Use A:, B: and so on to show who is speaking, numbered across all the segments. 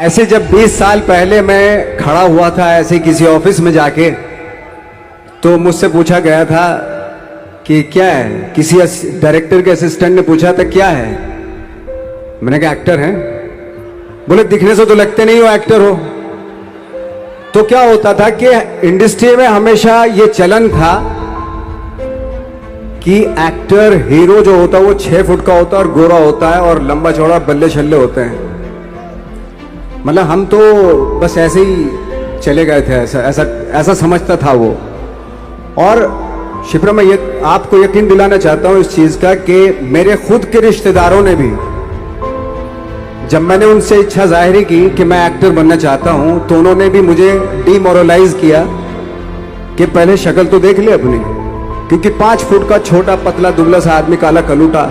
A: ऐसे जब 20 साल पहले मैं खड़ा हुआ था ऐसे किसी ऑफिस में जाके, तो मुझसे पूछा गया था कि क्या है। किसी डायरेक्टर के असिस्टेंट ने पूछा था क्या है। मैंने कहा एक्टर हैं। बोले दिखने से तो लगते नहीं हो एक्टर हो। तो क्या होता था कि इंडस्ट्री में हमेशा ये चलन था कि एक्टर हीरो जो होता है वो 6 फुट का होता है और गोरा होता है और लंबा चौड़ा बल्ले छल्ले होते हैं। मतलब हम तो बस ऐसे ही चले गए थे, ऐसा समझता था वो। और शिप्रा, मैं आपको यकीन दिलाना चाहता हूं इस चीज का कि मेरे खुद के रिश्तेदारों ने भी, जब मैंने उनसे इच्छा जाहिर की कि मैं एक्टर बनना चाहता हूं, तो उन्होंने भी मुझे डीमोरलाइज किया कि पहले शक्ल तो देख ले अपनी, क्योंकि 5 फुट का छोटा पतला दुबला सा आदमी, काला कलूटा।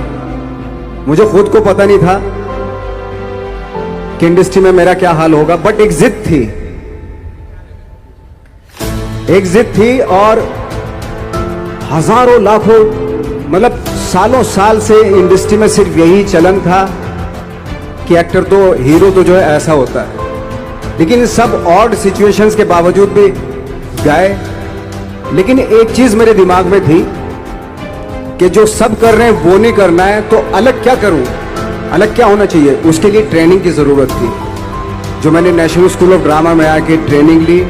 A: मुझे खुद को पता नहीं था कि इंडस्ट्री में मेरा क्या हाल होगा, बट एक जिद थी और हजारों लाखों, मतलब सालों साल से इंडस्ट्री में सिर्फ यही चलन था कि एक्टर तो, हीरो तो जो है ऐसा होता है। लेकिन सब ऑड सिचुएशंस के बावजूद भी गए। लेकिन एक चीज मेरे दिमाग में थी कि जो सब कर रहे हैं वो नहीं करना है, तो अलग क्या करूं, अलग क्या होना चाहिए। उसके लिए ट्रेनिंग की जरूरत थी, जो मैंने नेशनल स्कूल ऑफ ड्रामा में आके ट्रेनिंग ली।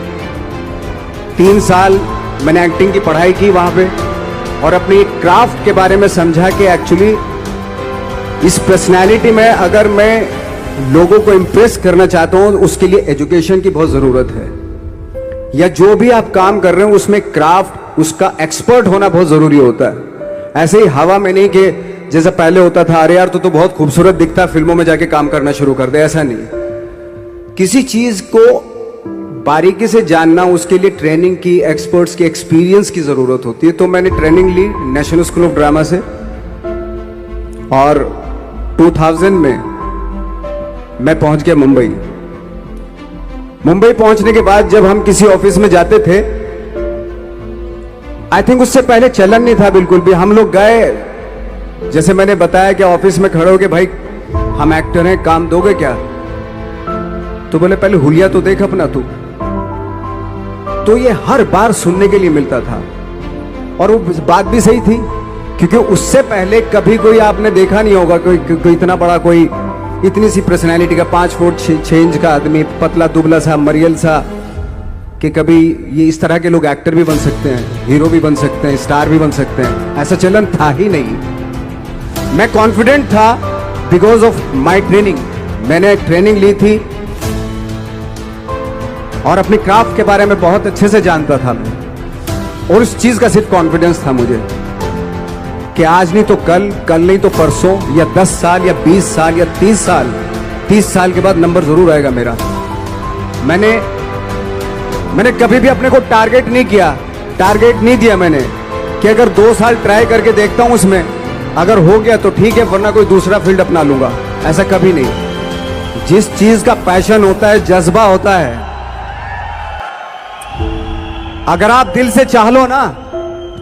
A: 3 साल मैंने एक्टिंग की पढ़ाई की वहां पे, और अपनी क्राफ्ट के बारे में समझा कि एक्चुअली इस पर्सनैलिटी में अगर मैं लोगों को इंप्रेस करना चाहता हूं, उसके लिए एजुकेशन की बहुत जरूरत है। या जो भी आप काम कर रहे हो उसमें क्राफ्ट, उसका एक्सपर्ट होना बहुत जरूरी होता है। ऐसे ही हवा में नहीं कि जैसा पहले होता था, अरे यार तो बहुत खूबसूरत दिखता, फिल्मों में जाके काम करना शुरू कर दे, ऐसा नहीं। किसी चीज को बारीकी से जानना, उसके लिए ट्रेनिंग की, एक्सपर्ट्स की, एक्सपीरियंस की जरूरत होती है। तो मैंने ट्रेनिंग ली नेशनल स्कूल ऑफ ड्रामा से, और 2000 में मैं पहुंच गया मुंबई। मुंबई पहुंचने के बाद जब हम किसी ऑफिस में जाते थे, आई थिंक उससे पहले चलन नहीं था बिल्कुल भी। हम लोग गए, जैसे मैंने बताया कि ऑफिस में खड़े हो के, भाई हम एक्टर हैं, काम दोगे क्या। तो बोले पहले हुलिया तो देख अपना तू। तो ये हर बार सुनने के लिए मिलता था, और वो बात भी सही थी, क्योंकि उससे पहले कभी कोई आपने देखा नहीं होगा कोई इतना बड़ा, कोई इतनी सी पर्सनैलिटी का 5 फुट 6 इंच का आदमी, पतला दुबला सा मरियल सा, कि कभी ये इस तरह के लोग एक्टर भी बन सकते हैं, हीरो भी बन सकते हैं, स्टार भी बन सकते हैं। ऐसा चलन था ही नहीं। मैं कॉन्फिडेंट था बिकॉज ऑफ माई ट्रेनिंग। मैंने ट्रेनिंग ली थी और अपनी क्राफ्ट के बारे में बहुत अच्छे से जानता था मैं, और उस चीज का सिर्फ कॉन्फिडेंस था मुझे कि आज नहीं तो कल, कल नहीं तो परसों, या 10 साल या 20 साल या 30 साल के बाद नंबर जरूर आएगा मेरा। मैंने कभी भी अपने को टारगेट नहीं दिया मैंने कि अगर 2 साल ट्राई करके देखता हूं, उसमें अगर हो गया तो ठीक है, वरना कोई दूसरा फील्ड अपना लूंगा। ऐसा कभी नहीं। जिस चीज का पैशन होता है, जज्बा होता है, अगर आप दिल से चाह लो ना,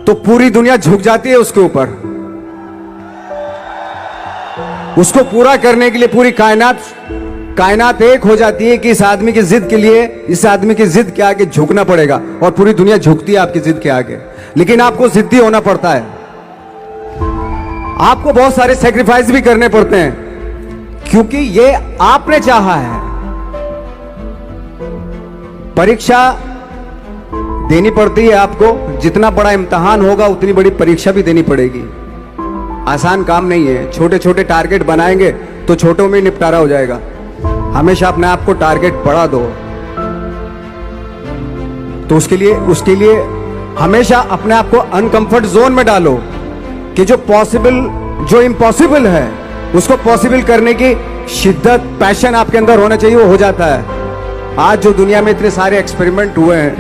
A: तो पूरी दुनिया झुक जाती है उसके ऊपर। उसको पूरा करने के लिए पूरी कायनात एक हो जाती है कि इस आदमी की जिद के लिए, इस आदमी की जिद के आगे झुकना पड़ेगा, और पूरी दुनिया झुकती है आपकी जिद के आगे। लेकिन आपको जिद्दी होना पड़ता है, आपको बहुत सारे सेक्रीफाइस भी करने पड़ते हैं, क्योंकि ये आपने चाहा है। परीक्षा देनी पड़ती है आपको, जितना बड़ा इम्तिहान होगा उतनी बड़ी परीक्षा भी देनी पड़ेगी। आसान काम नहीं है। छोटे छोटे टारगेट बनाएंगे तो छोटों में निपटारा हो जाएगा। हमेशा अपने आप को टारगेट बढ़ा दो। तो उसके लिए हमेशा अपने आप को अनकंफर्ट जोन में डालो, कि जो इम्पॉसिबल है उसको पॉसिबल करने की शिद्दत, पैशन आपके अंदर होना चाहिए, वो हो जाता है। आज जो दुनिया में इतने सारे एक्सपेरिमेंट हुए हैं,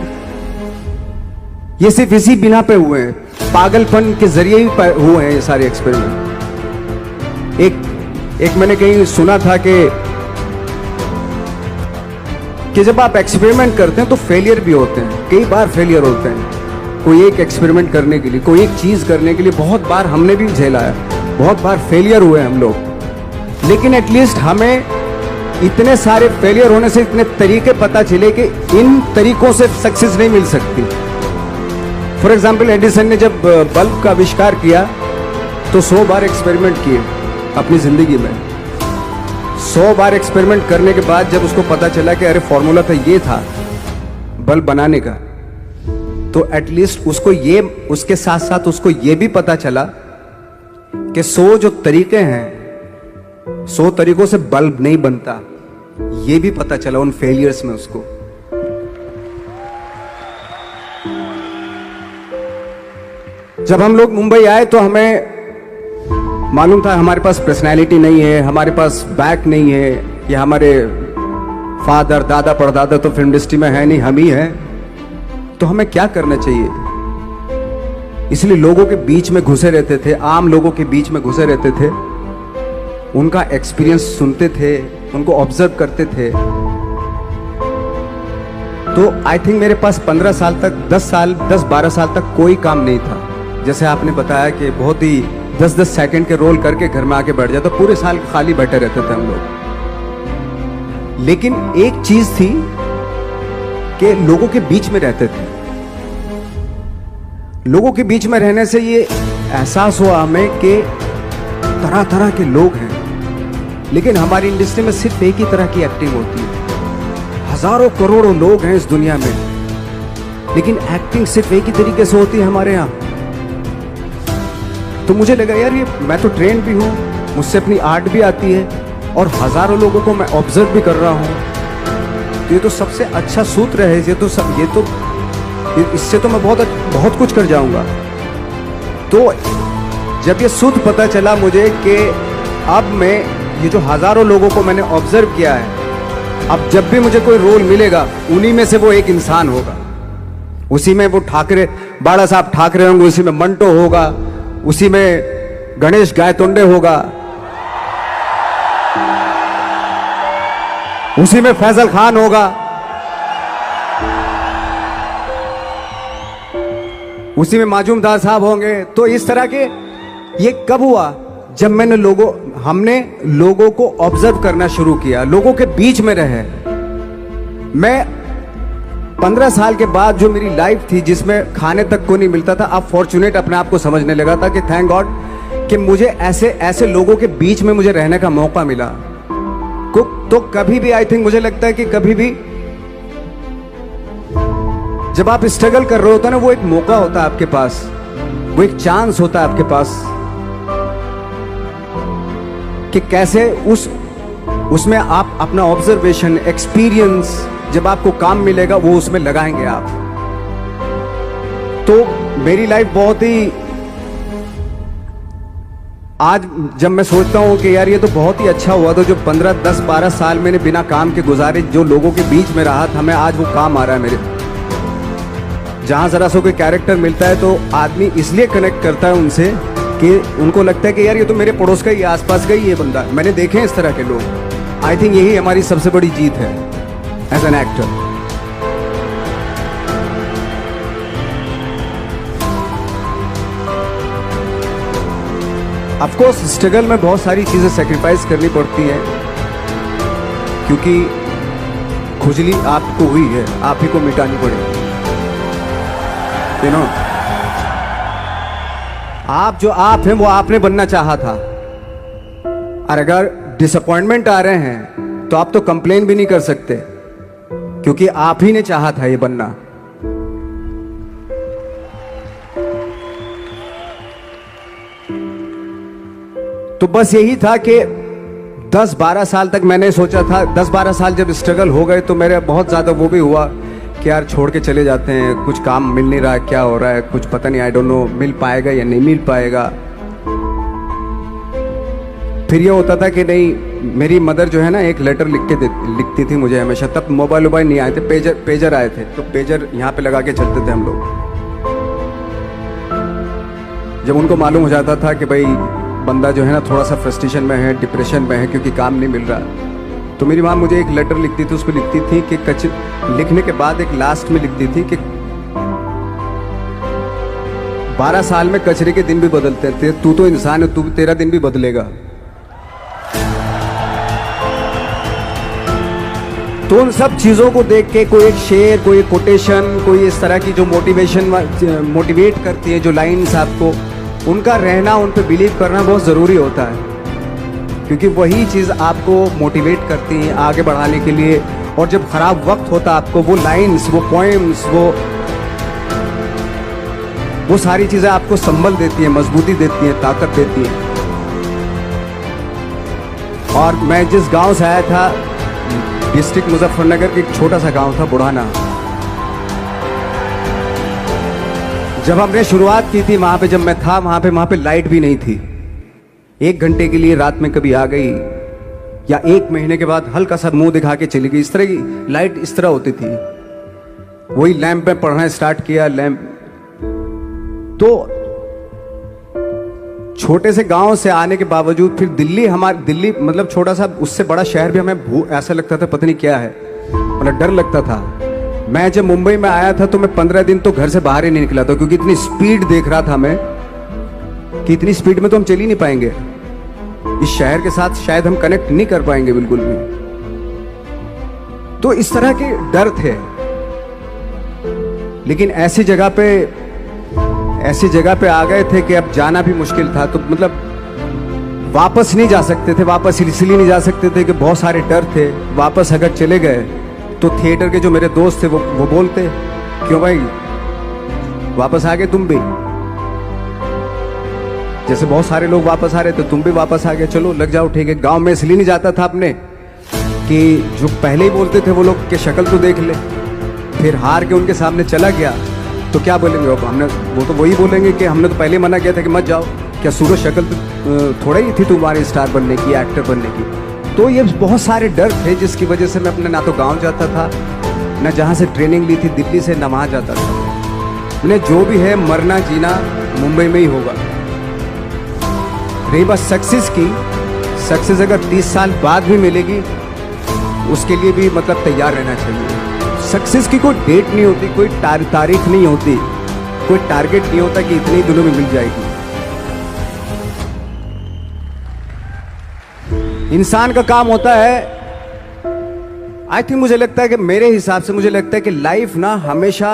A: ये सिर्फ इसी बिना पे हुए हैं, पागलपन के जरिए ही हुए हैं ये सारे एक्सपेरिमेंट। एक मैंने कहीं सुना था कि जब आप एक्सपेरिमेंट करते हैं तो फेलियर भी होते हैं, कई बार फेलियर होते हैं। कोई एक एक्सपेरिमेंट करने के लिए, कोई एक चीज करने के लिए बहुत बार हमने भी झेला है, बहुत बार फेलियर हुए हम लोग। लेकिन एटलीस्ट हमें इतने सारे फेलियर होने से इतने तरीके पता चले कि इन तरीकों से सक्सेस नहीं मिल सकती। फॉर एग्जाम्पल, एडिसन ने जब बल्ब का आविष्कार किया तो 100 बार एक्सपेरिमेंट किए अपनी जिंदगी में। 100 बार एक्सपेरिमेंट करने के बाद जब उसको पता चला कि अरे फॉर्मूला तो ये था बल्ब बनाने का, तो एटलीस्ट उसको ये, उसके साथ साथ उसको ये भी पता चला कि 100 जो तरीके हैं, 100 तरीकों से बल्ब नहीं बनता, ये भी पता चला उन फेलियर्स में उसको। जब हम लोग मुंबई आए तो हमें मालूम था हमारे पास पर्सनैलिटी नहीं है, हमारे पास बैक नहीं है, या हमारे फादर दादा परदादा तो फिल्म इंडस्ट्री में है नहीं, हम ही हैं, तो हमें क्या करना चाहिए। इसलिए लोगों के बीच में घुसे रहते थे, आम लोगों के बीच में घुसे रहते थे, उनका एक्सपीरियंस सुनते थे, उनको ऑब्जर्व करते थे। तो आई थिंक मेरे पास 15 साल तक, 10-12 साल तक कोई काम नहीं था। जैसे आपने बताया कि बहुत ही 10-10 सेकंड के रोल करके घर में आके बैठ जाता, पूरे साल खाली बैठे रहते थे हम लोग। लेकिन एक चीज थी कि लोगों के बीच में रहते थे। लोगों के बीच में रहने से ये एहसास हुआ हमें कि तरह तरह के लोग हैं, लेकिन हमारी इंडस्ट्री में सिर्फ एक ही तरह की एक्टिंग होती है। हजारों करोड़ों लोग हैं इस दुनिया में, लेकिन एक्टिंग सिर्फ एक ही तरीके से होती है हमारे यहां। तो मुझे लगा यार, ये मैं तो ट्रेन भी हूं, मुझसे अपनी आर्ट भी आती है, और हजारों लोगों को मैं ऑब्जर्व भी कर रहा हूं। तो ये तो सबसे अच्छा सूत्र है, इससे तो मैं बहुत कुछ कर जाऊंगा। तो जब ये सूत्र पता चला मुझे कि अब मैं ये जो हजारों लोगों को मैंने ऑब्जर्व किया है, अब जब भी मुझे कोई रोल मिलेगा उन्हीं में से वो एक इंसान होगा। उसी में वो ठाकरे, बाड़ा साहब ठाकरे होंगे, उसी में मंटो होगा, उसी में गणेश गायतोंडे होगा, उसी में फैजल खान होगा, उसी में माजूमदार साहब होंगे। तो इस तरह के, ये कब हुआ? जब हमने लोगों को ऑब्जर्व करना शुरू किया, लोगों के बीच में रहे। मैं 15 साल के बाद जो मेरी लाइफ थी, जिसमें खाने तक को नहीं मिलता था, अब फॉर्चुनेट अपने आप को समझने लगा था कि थैंक गॉड कि मुझे ऐसे लोगों के बीच में मुझे रहने का मौका मिला। तो कभी भी, आई थिंक मुझे लगता है कि कभी भी जब आप स्ट्रगल कर रहे होते ना, वो एक मौका होता है आपके पास, वो एक चांस होता है आपके पास कि कैसे उसमें आप अपना ऑब्जर्वेशन, एक्सपीरियंस, जब आपको काम मिलेगा वो उसमें लगाएंगे आप। तो मेरी लाइफ बहुत ही, आज जब मैं सोचता हूं कि यार ये तो बहुत ही अच्छा हुआ था जो 15, 10, 12 साल मैंने बिना काम के गुजारे, जो लोगों के बीच में रहा था, मैं आज वो काम आ रहा है मेरे। जहां जरा सा कोई कैरेक्टर मिलता है तो आदमी इसलिए कनेक्ट करता है उनसे कि उनको लगता है कि यार ये तो मेरे पड़ोस का ही, आसपास का ही ये बंदा, मैंने देखे हैं इस तरह के लोग। आई थिंक यही हमारी सबसे बड़ी जीत है as an actor. Of course struggle में बहुत सारी चीजें सेक्रीफाइस करनी पड़ती हैं, क्योंकि खुजली आपको हुई है, आप ही को मिटानी पड़ेगी। आप जो आप हैं वो आपने बनना चाहा था, और अगर डिसअपॉइंटमेंट आ रहे हैं तो आप तो कंप्लेन भी नहीं कर सकते, क्योंकि आप ही ने चाहा था ये बनना। तो बस यही था कि 10-12 साल तक मैंने सोचा था, 10-12 साल जब स्ट्रगल हो गए तो मेरे बहुत ज़्यादा वो भी हुआ कि यार छोड़ के चले जाते हैं, कुछ काम मिल नहीं रहा है, क्या हो रहा है, कुछ पता नहीं, आई डोंट नो मिल पाएगा या नहीं मिल पाएगा। फिर ये होता था कि नहीं, मेरी मदर जो है ना एक लेटर लिखती थी मुझे हमेशा। तब मोबाइल नहीं आए थे, पेजर आए थे, तो पेजर यहाँ पे लगा के चलते थे हम लोग। जब उनको मालूम हो जाता था कि भाई बंदा जो है ना थोड़ा सा फ्रस्ट्रेशन में है, डिप्रेशन में है, क्योंकि काम नहीं मिल रहा, तो मेरी माँ मुझे एक लेटर लिखती थी। उसको लिखती थी कि लिखने के बाद एक लास्ट में लिखती थी कि 12 साल में कचरे के दिन भी बदलते थे, तू तो इंसान है, तेरा दिन भी बदलेगा। तो उन सब चीज़ों को देख के कोई एक शेर, कोई एक कोटेशन, कोई इस तरह की जो मोटिवेट करती है जो लाइंस आपको, उनका रहना, उन पे बिलीव करना बहुत ज़रूरी होता है, क्योंकि वही चीज़ आपको मोटिवेट करती है आगे बढ़ाने के लिए। और जब ख़राब वक्त होता है आपको वो लाइंस, वो पोएम्स, वो सारी चीज़ें आपको संबल देती हैं, मजबूती देती हैं, ताकत देती हैं। और मैं जिस गांव से आया था, डिस्ट्रिक्ट मुजफ्फरनगर के एक छोटा सा गांव था बुढ़ाना, जब हमने शुरुआत की थी वहां पे, जब मैं था वहां पे लाइट भी नहीं थी। 1 घंटे के लिए रात में कभी आ गई, या 1 महीने के बाद हल्का सा मुंह दिखा के चली गई। इस तरह की लाइट इस तरह होती थी। वही लैंप में पढ़ना स्टार्ट किया, लैंप। तो छोटे से गांव से आने के बावजूद फिर दिल्ली मतलब छोटा सा, उससे बड़ा शहर भी हमें ऐसा लगता था पता नहीं क्या है, मतलब डर लगता था। मैं जब मुंबई में आया था तो मैं 15 दिन तो घर से बाहर ही नहीं निकला था, क्योंकि इतनी स्पीड देख रहा था मैं कि इतनी स्पीड में तो हम चल ही नहीं पाएंगे, इस शहर के साथ शायद हम कनेक्ट नहीं कर पाएंगे बिल्कुल भी। तो इस तरह के डर थे। लेकिन ऐसी जगह पे आ गए थे कि अब जाना भी मुश्किल था। तो मतलब वापस नहीं जा सकते थे, वापस इसलिए नहीं जा सकते थे कि बहुत सारे डर थे। वापस अगर चले गए तो थिएटर के जो मेरे दोस्त थे वो बोलते, क्यों भाई वापस आ गए तुम भी, जैसे बहुत सारे लोग वापस आ रहे थे तुम भी वापस आ गए, चलो लग जाओ ठीक है। गांव में इसलिए नहीं जाता था अपने कि जो पहले ही बोलते थे वो लोग के शक्ल तो देख ले, फिर हार के उनके सामने चला गया तो क्या बोलेंगे वो तो वही बोलेंगे कि हमने तो पहले मना किया था कि मत जाओ, क्या सूरज शक्ल थोड़ा ही थी तुम्हारी स्टार बनने की, एक्टर बनने की। तो ये बहुत सारे डर थे जिसकी वजह से मैं अपने ना तो गांव जाता था, ना जहाँ से ट्रेनिंग ली थी दिल्ली से, ना वहाँ जाता था। मैंने जो भी है मरना जीना मुंबई में ही होगा। रही बात सक्सेस की, सक्सेस अगर 30 साल बाद भी मिलेगी उसके लिए भी मतलब तैयार रहना चाहिए। सक्सेस की कोई डेट नहीं होती, कोई तारीख नहीं होती, कोई टारगेट नहीं होता कि इतने ही दिनों में मिल जाएगी। इंसान का काम होता है, आई थिंक मुझे लगता है कि मेरे हिसाब से मुझे लगता है कि लाइफ ना हमेशा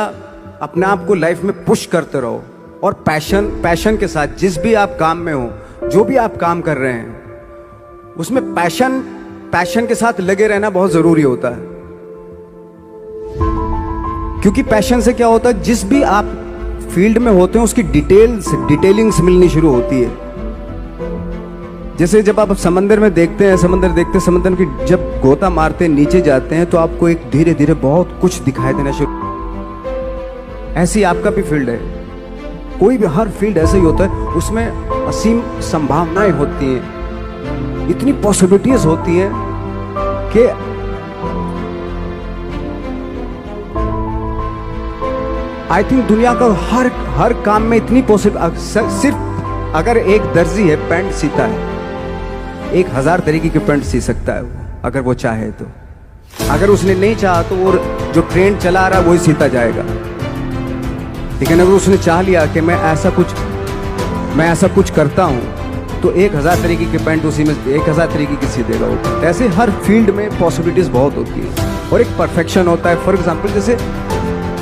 A: अपने आप को लाइफ में पुश करते रहो, और पैशन के साथ जिस भी आप काम में हो, जो भी आप काम कर रहे हैं उसमें पैशन के साथ लगे रहना बहुत जरूरी होता है। क्योंकि पैशन से क्या होता है, जिस भी आप फील्ड में होते हैं उसकी डिटेलिंग्स मिलनी शुरू होती है। जैसे जब आप समंदर में देखते हैं, समंदर की जब गोता मारते हैं, नीचे जाते हैं तो आपको एक धीरे धीरे बहुत कुछ दिखाई देना शुरू। ऐसी आपका भी फील्ड है, कोई भी हर फील्ड ऐसा ही होता है, उसमें असीम संभावनाएं होती हैं, इतनी पॉसिबिलिटीज होती हैं कि आई थिंक दुनिया का हर काम में इतनी सिर्फ अगर एक दर्जी है पैंट सीता है, 1000 तरीके की पैंट सी सकता है वो, अगर वो चाहे तो। अगर उसने नहीं चाहा तो वो जो ट्रेंड चला रहा है वही सीता जाएगा। लेकिन अगर उसने चाह लिया कि मैं ऐसा कुछ करता हूं तो 1000 तरीके की पैंट उसी में 1000 तरीके की सी देगा वो। ऐसे हर फील्ड में पॉसिबिलिटीज बहुत होती है और एक परफेक्शन होता है। फॉर एग्जाम्पल जैसे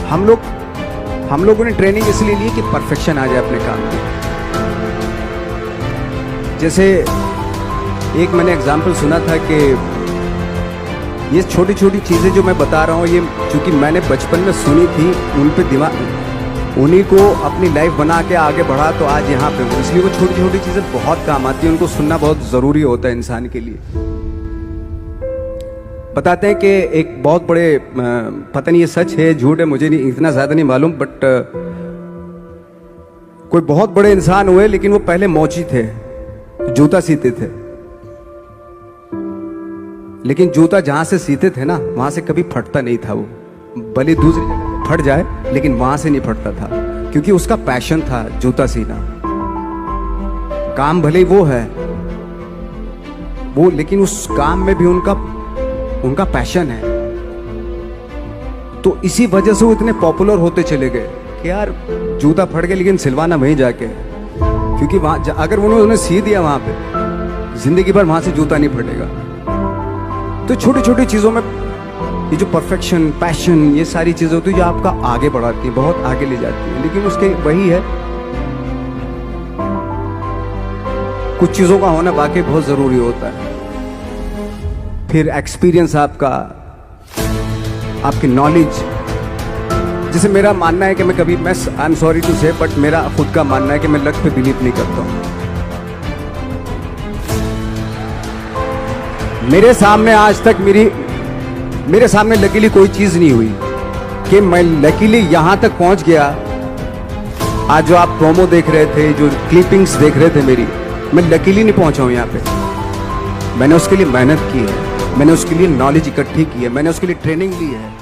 A: हम लोगों ने ट्रेनिंग इसलिए ली कि परफेक्शन आ जाए अपने काम में। जैसे एक मैंने एग्जाम्पल सुना था कि ये छोटी छोटी चीज़ें जो मैं बता रहा हूँ, ये चूंकि मैंने बचपन में सुनी थी, उन पे उन्हीं को अपनी लाइफ बना के आगे बढ़ा तो आज यहाँ पे हूँ। इसलिए वो छोटी छोटी चीज़ें बहुत काम आती हैं, उनको सुनना बहुत ज़रूरी होता है इंसान के लिए। बताते हैं कि एक बहुत बड़े, पता नहीं ये सच है झूठ है, मुझे नहीं इतना ज़्यादा नहीं मालूम, बट कोई बहुत बड़े इंसान हुए, लेकिन वो पहले मोची थे, जूता सीते थे। लेकिन जूता जहां से सीते थे ना वहां से कभी फटता नहीं था वो, भले दूसरी जगह फट जाए लेकिन वहां से नहीं फटता था, क्योंकि उसका पैशन था जूता सीना। काम भले ही वो है वो, लेकिन उस काम में भी उनका पैशन है। तो इसी वजह से वो इतने पॉपुलर होते चले गए कि यार जूता फट गया लेकिन सिलवाना वहीं जाके, क्योंकि वहां अगर उन्होंने सी दिया वहां पे, जिंदगी भर वहां से जूता नहीं फटेगा। तो छोटी छोटी चीजों में ये जो परफेक्शन, पैशन, ये सारी चीजें होती है जो आपका आगे बढ़ाती है, बहुत आगे ले जाती है। लेकिन उसके वही है, कुछ चीजों का होना वाकई बहुत जरूरी होता है। फिर एक्सपीरियंस आपका, आपकी नॉलेज। जैसे मेरा मानना है कि मैं कभी, मैं आई एम सॉरी टू से, बट मेरा खुद का मानना है कि मैं लक पे बिलीव नहीं करता हूं। मेरे सामने आज तक मेरे सामने लकीली कोई चीज नहीं हुई कि मैं लकीली यहां तक पहुंच गया। आज जो आप प्रोमो देख रहे थे, जो क्लिपिंग्स देख रहे थे मेरी, मैं लकीली नहीं पहुंचा हूं यहां पे। मैंने उसके लिए मेहनत की है, मैंने उसके लिए नॉलेज इकट्ठी की है, मैंने उसके लिए ट्रेनिंग ली है।